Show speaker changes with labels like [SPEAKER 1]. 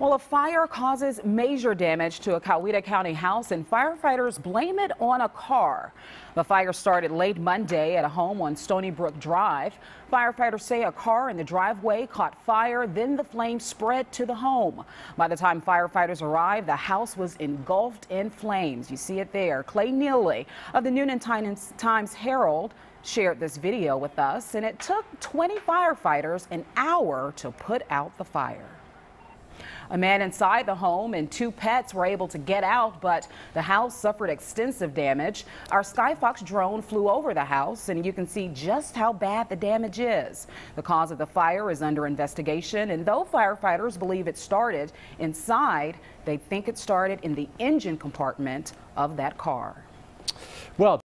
[SPEAKER 1] Well, a fire causes major damage to a Coweta County house, and firefighters blame it on a car. The fire started late Monday at a home on Stony Brook Drive. Firefighters say a car in the driveway caught fire, then the flames spread to the home. By the time firefighters arrived, the house was engulfed in flames. You see it there. Clay Neely of the Noonan Times-Herald shared this video with us, and it took 20 firefighters an hour to put out the fire. A man inside the home and two pets were able to get out, but the house suffered extensive damage. Our Skyfox drone flew over the house, and you can see just how bad the damage is. The cause of the fire is under investigation, and though firefighters believe it started inside, they think it started in the engine compartment of that car.
[SPEAKER 2] Well,